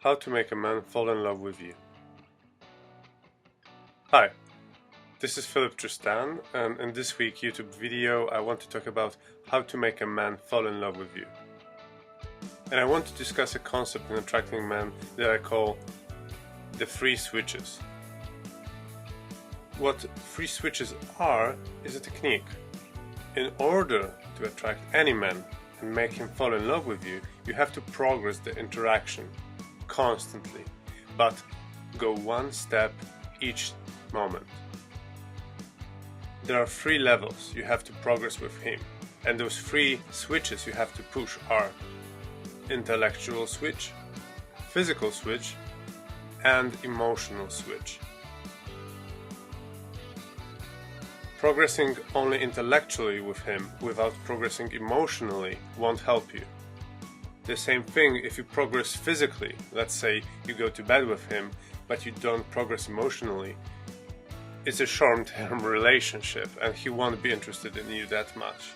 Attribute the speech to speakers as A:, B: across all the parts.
A: How to make a man fall in love with you. Hi, this is Philip Tristan, and in this week's YouTube video I want to talk about how to make a man fall in love with you. And I want to discuss a concept in attracting men that I call the free switches. What free switches are is a technique. In order to attract any man and make him fall in love with you, you have to progress the interaction constantly, but go one step each moment. There are 3 levels you have to progress with him, and those 3 switches you have to push are intellectual switch, physical switch, and emotional switch. Progressing only intellectually with him without progressing emotionally won't help you. The same thing if you progress physically. Let's say you go to bed with him, but you don't progress emotionally. It's a short-term relationship and he won't be interested in you that much.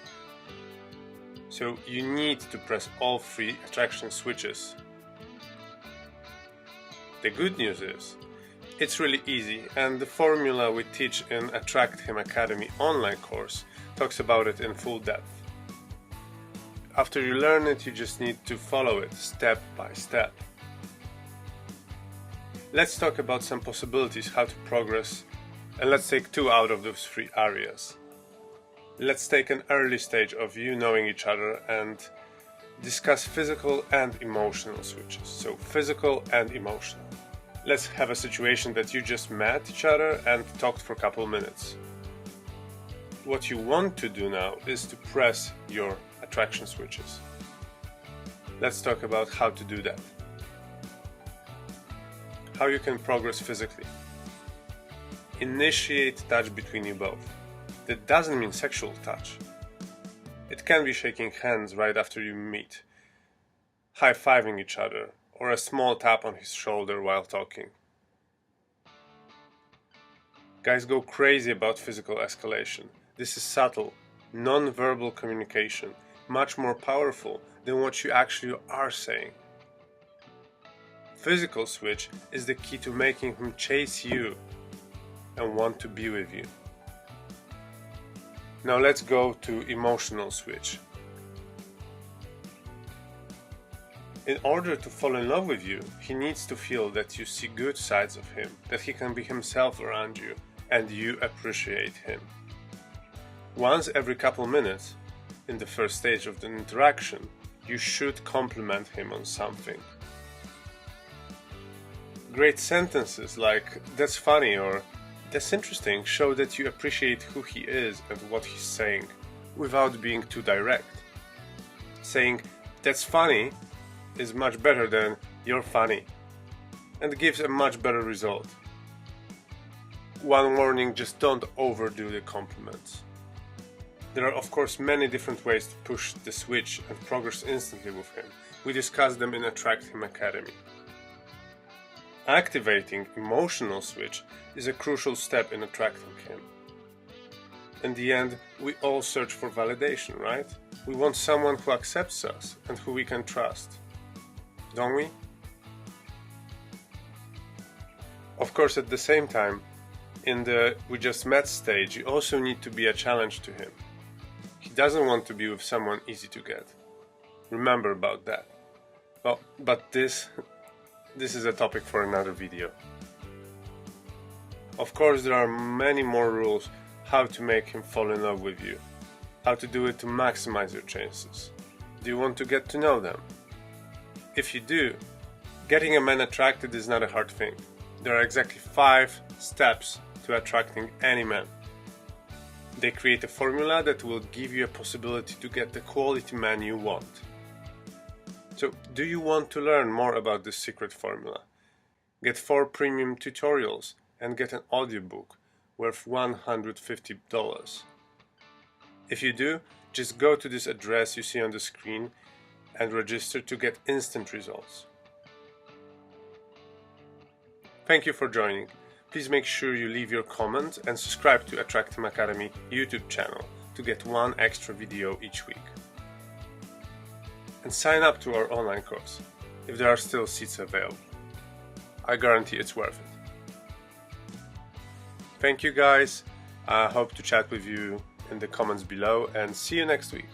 A: So you need to press all 3 attraction switches. The good news is, it's really easy, and the formula we teach in Attract Him Academy online course talks about it in full depth. After you learn it, you just need to follow it step by step. Let's talk about some possibilities how to progress, and let's take 2 out of those 3 areas. Let's take an early stage of you knowing each other and discuss physical and emotional switches. So physical and emotional. Let's have a situation that you just met each other and talked for a couple minutes. What you want to do now is to press your attraction switches. Let's talk about how to do that. How you can progress physically. Initiate touch between you both. That doesn't mean sexual touch. It can be shaking hands right after you meet, high-fiving each other, or a small tap on his shoulder while talking. Guys go crazy about physical escalation. This is subtle, non-verbal communication, much more powerful than what you actually are saying. Physical switch is the key to making him chase you and want to be with you. Now let's go to emotional switch. In order to fall in love with you, he needs to feel that you see good sides of him, that he can be himself around you, and you appreciate him. Once every couple minutes, in the first stage of the interaction, you should compliment him on something. Great sentences like, "That's funny," or "That's interesting," show that you appreciate who he is and what he's saying, without being too direct. Saying, "That's funny," is much better than "You're funny," and gives a much better result. One warning, just don't overdo the compliments. There are of course many different ways to push the switch and progress instantly with him. We discuss them in Attract Him Academy. Activating emotional switch is a crucial step in attracting him. In the end, we all search for validation, right? We want someone who accepts us and who we can trust. Don't we? Of course, at the same time, in the we just met stage, you also need to be a challenge to him. He doesn't want to be with someone easy to get. Remember about that. Well, but this is a topic for another video. Of course, there are many more rules how to make him fall in love with you. How to do it to maximize your chances. Do you want to get to know them? If you do, getting a man attracted is not a hard thing. There are exactly 5 steps to attracting any man. They create a formula that will give you a possibility to get the quality man you want. So, do you want to learn more about this secret formula? Get 4 premium tutorials and get an audiobook worth $150. If you do, just go to this address you see on the screen and register to get instant results. Thank you for joining. Please make sure you leave your comment and subscribe to Attract Him Academy YouTube channel to get 1 extra video each week. And sign up to our online course if there are still seats available. I guarantee it's worth it. Thank you guys. I hope to chat with you in the comments below, and see you next week.